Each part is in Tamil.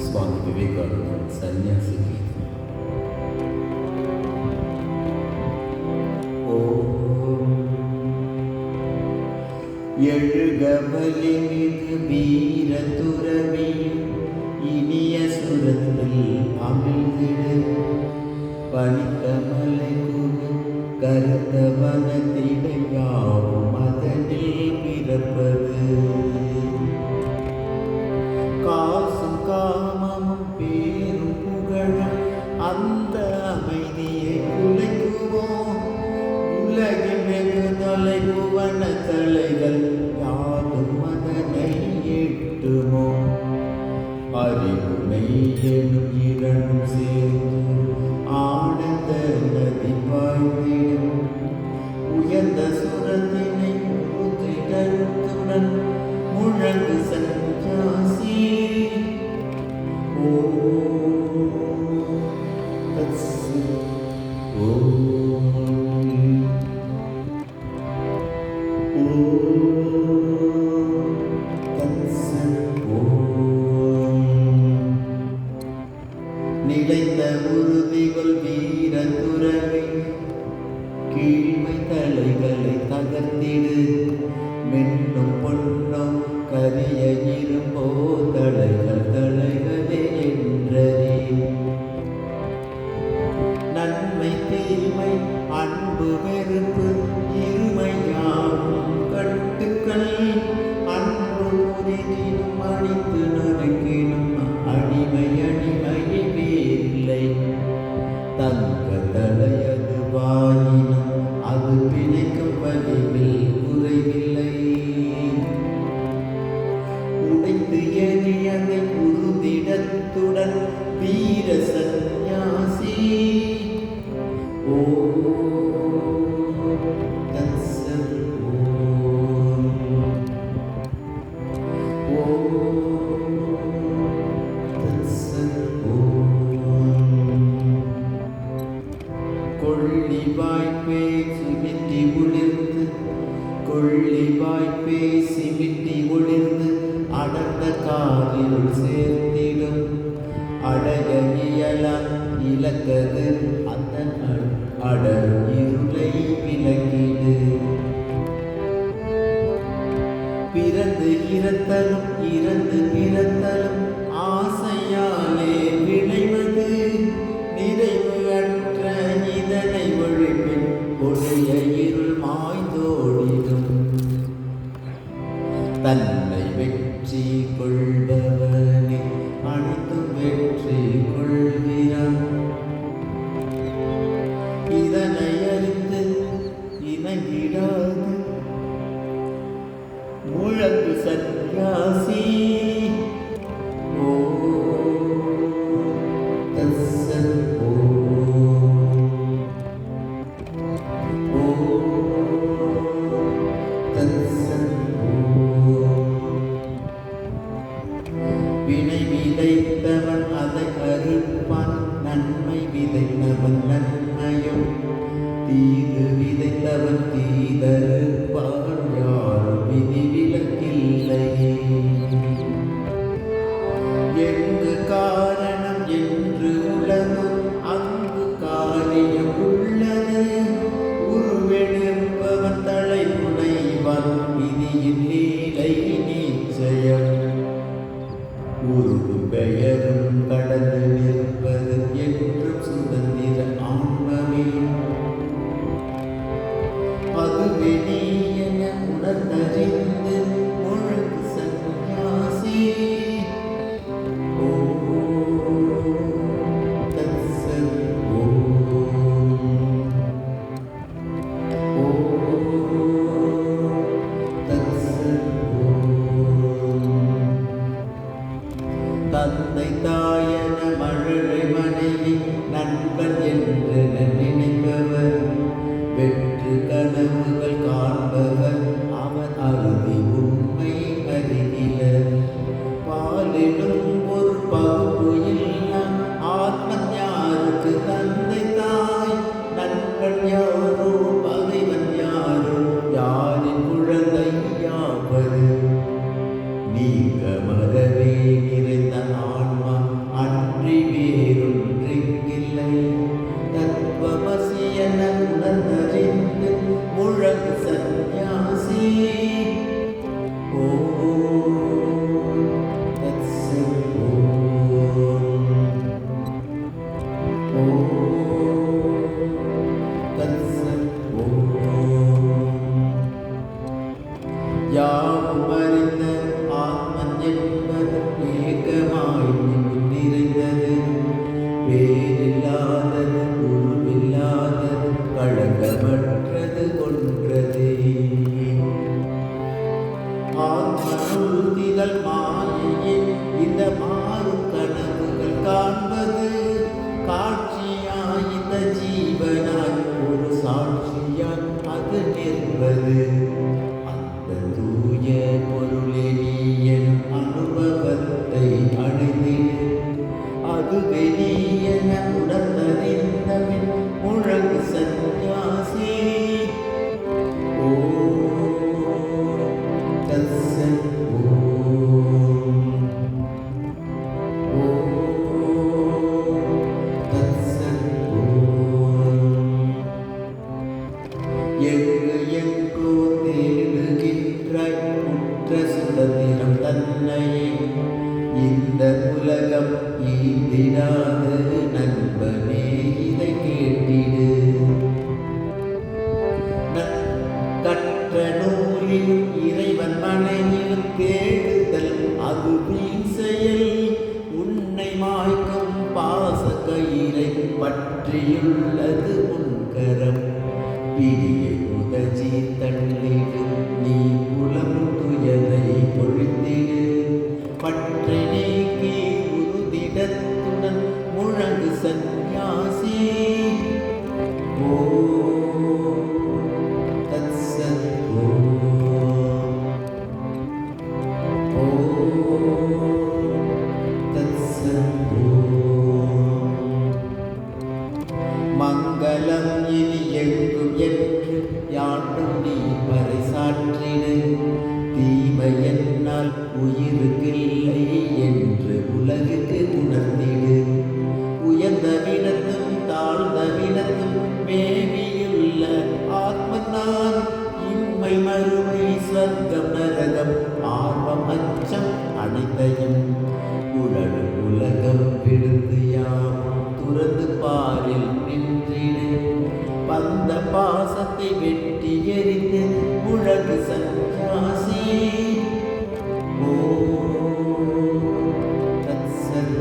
स्वामी विवेकानंद सन्यासी गीत। ओम எழுக வலிமிகு வீர துறவி இனிய சுரத்தில் அமிழ்ந்திடு பனிக்கமலை குரு கருத்த வனத்திடை யாவும் அதனில் பிறப்பது காசும் காமமும் பேரும் புகழும் அந்த அமைதியை குலைக்குவோம். உலகில் வெகு தொலைபுவன தலைகள் யாதும் அதனை எட்டுமோ. அறிவுமை எனும் இரண்டும் சேர்ந்து ஆனந்த நதி பாய்ந்திடும். உயர்ந்த சுரத்தினை ஊற்றிடத்துடன் முழங்கு சந்நியாசி. நிலைத்த உறுதிகள் வீர துறவி கீழ்மை தலைகளை தகர்த்திடு. மென்னும் பொன்னும் கரிய இரும்போ தலைகள் தலைகளே என்றறி. நன்மை தீமை அன்பு வெறுப்பு இருமையாகும் கட்டுக்கள். அன்பு புரிகினும் அடித்து நொறுக்கினும் அடிமை அடிமையை வேறில்லை. தங்க தலையது வாயினும் அது பிணைக்கும் வலிவில் குறைவில்லை. உடைத்து எரியதை உறுதிடத்துடன் வீர சந்நியாசி. ஓ தத்சத் கொள்ளி வாய்ப்பே சிமிட்டி ஒளிர்ந்து கொள்ளி வாய்ப்பே சிமிட்டி ஒளிர்ந்து அடர்ந்த காதில் சேர்த்திடும். அடைய இயலாம் இலக்கது அந்த அடர் இருளை விலக்கிடு. பிறந்து இறத்தலும் இறந்து பிறத்தலும் ஆசையாலே விளைவது. நிறைவு அற்ற இதனை ஒழிப்பின் கொடிய இருள் மாய்ந்தோடிடும். தன்னை வெற்றி கொள்பவனே அனைத்தும் வெற்றி கொள்கிறான். இதனை அறிந்து இணங்கிடாது முழங்கு சந்நியாசி. ஓ தத்சத் வினை விதைத்தவன் அதை அறுப்பான். நன்மை விதைத்தவன் நன்மையும் தீது விதைத்தவன் தீதறுப்பான். யாரும் விதி விலக்கில்லை. எங்கு காரணம் என்று உலகம் அங்கு காரியம் உள்ளது. உருவெடுப்பவன் தலை முனைவன் விதியின் லீலை நிச்சயம். உருவும் பெயரும் கடந்து நிற்பது என்றும் சுதந்திர ஆன்மமே. அதுவே நீ என உணர்ந்தறிந்து முழங்கு சந்நியாசி. ஓ தத்சத் தந்தை தாயன மழலை மனைவி நண்பன் என்று நினைப்பவர். வெற்று கனவுகள் காண்பவர் அவன் அறுதி உண்மை அறிகிற. பாலிலும் ஒரு பகுப்பு இல்லா ஆத்மன் யாருக்கு தந்தை தாய். நண்பன் யாரோ பகைவன் யாரோ யாரின் குழந்தை யாவது. நீங்க மறவே நிறைந்த ஆன்மா அதுவே நீ என உணர்ந்தறிந்தபின் முழங்கு சந்நியாசி. தத்சத் தத்சத். எங்கு எங்கோ தேடுகின்றாய் உற்ற சுதந்திரம் தன்னையே. இந்த உலகம் ஈந்திடாது நண்பனே, இதை கேட்டிடு. கற்ற நூலிலும் இறைவன் மனையிலும் தேடுதல் அது வீண் செயல். உன்னை மாய்க்கும் பாச கயிறை பற்றியுள்ளது உன்கரம். பிடியை உதச்சி தள்ளிடு, நீ புலம் துயரை பொழித்திடு. பற்றை நீக்கி உறுதிடத்துடன் முழங்கு சந்நியாசி. தத்சத். தத்சத். மங்களம் இனி எங்கும் என்று யாண்டும் நீ பறைசாற்றிடு. தீமை என்னால் உயிருக்கில்லை என்று உலகுக்கு உணர்ந்திடு. உயர்ந்த விடத்தும் தாழ்ந்த விடத்தும் மேவியுள்ள ஆத்மதான். இன்மை மறுமை சொர்க்கம் நரகம் ஆர்வம் அச்சம் அனைத்தையும் உலகம் உலகம் விடுத்து யாவும் துறந்து பாரில் நின்றிடு. பந்த பாசத்தை வெட்டி எறிந்து முழங்கு சந்நியாசி. தத்சத்.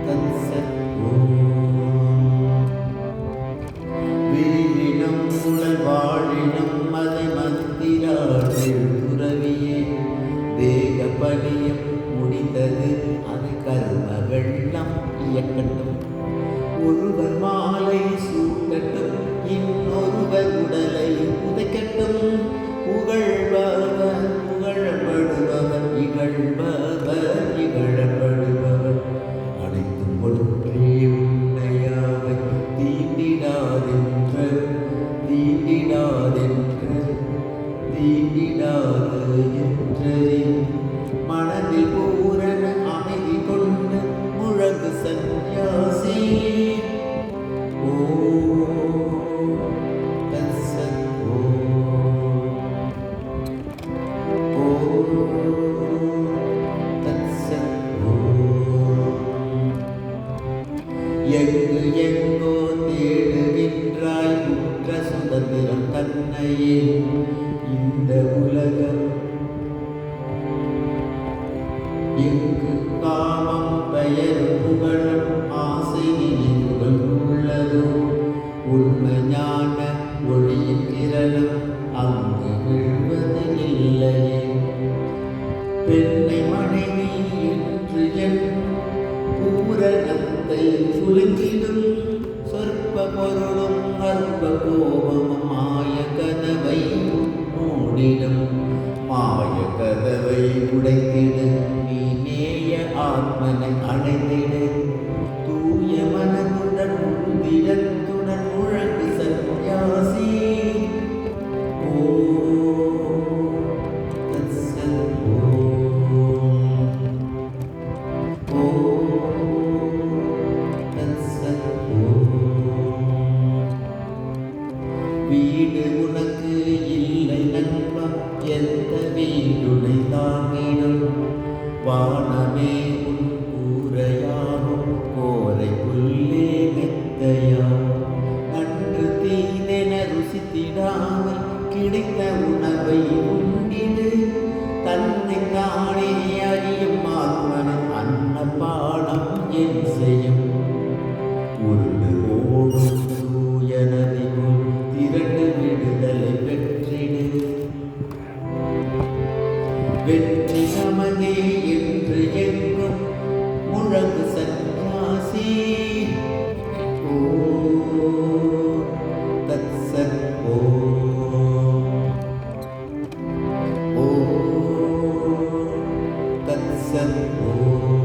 தத்சத். வீழினும் உடல் வாழினும் அதை மந்திராடில் துறவியே. தேக பணியம் முடிந்தது அது கர்ம வெள்ளம் இயக்கட்டும். ஒருவர் மாலை சூட்டட்டும், இன்னொருவர் உடலை புதைக்கட்டும். புகழ்பவர் புகழப்படுபவர், இகழ்பவர் இகழப்படுபவர். அனைத்தும் ஒன்றே உண்மையாக தீண்டிடாதென்று தீண்டிடாதென்று தீண்டிடாது என்றே. மனதில் பூரண அமைதி கொண்டு முழங்கு சந்நியாசி. தத்சத். தத்சத். எங்கு எங்கோ தேடுகின்றாய் உற்ற சுதந்திரம் தன்னையே. இந்த உலகம் எங்கு காமம் பெயர் புகழும் ஆசை நினைவுகள் உள்ளதோ. உண்மை ஞான ஒளியின் கிரணம் அங்கு விழுவது இல்லையே. பெண்ணை மனைவி என்று எண்ணும் பூரணத்தை சுருங்கிடும். சொற்ப பொருளும் அற்ப கோபமும் மாய கதவை மூடிடும். மாய கதவை உடைத்திடு, நீ நேய ஆத்மனை அடைந்திடு. தூய மனதுடன் உறுதிடத்துடன் முழங்கு சந்நியாசி. தத்சத். தத்சத். வீடு உனக்கு இல்லை நண்பா, எந்த வீடுனை தாங்கிடும். வானமே உன் கூரையாகும், கோரை புல்லே மெத்தையாம். நன்று தீதென ருசித்திடாமல் கிடைத்த உணவை உண்டிடு. தன்னை தானே அறியும் ஆத்மன் அன்னபானம் என் செய்யும். உருண்டு ஓடும் தூய நதி போல் திரண்டு விடுதலை பெற்றிடு. வெற்றி நமதே என்று எங்கும் முழங்கு சந்நியாசி. தத்சத். சத் ஓம்.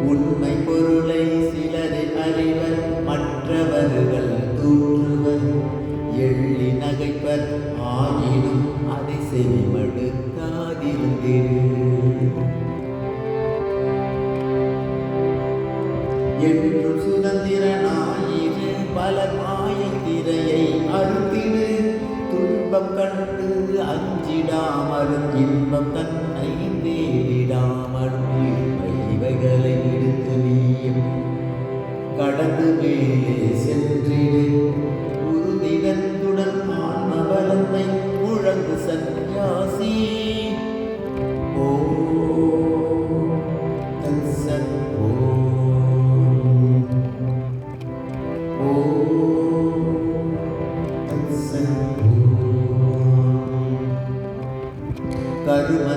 உண்மை பொருளை சிலரை அறிவர், மற்றவர்கள் தூற்றுவர், எள்ளி நகைப்பர், ஆயினும் அதை செவிமடுக்காதிருந்திரு. என்றும் சுதந்திரனாயிரு, பல மாயத்திரையை அறுத்திடு. துன்பம் கண்டு அஞ்சிடாமலும், இன்பம் தன்னை தேடிடாமலும், இவைகளை விடுத்து நீயும் கடந்து மேலே சென்றிடு. உறுதிடத்துடன் ஆன்மபலத்தை முழங்கு சந்நியாசி. ஓம் தத்சத் ஓம். ஓம் தத்சத் ஓம். கரும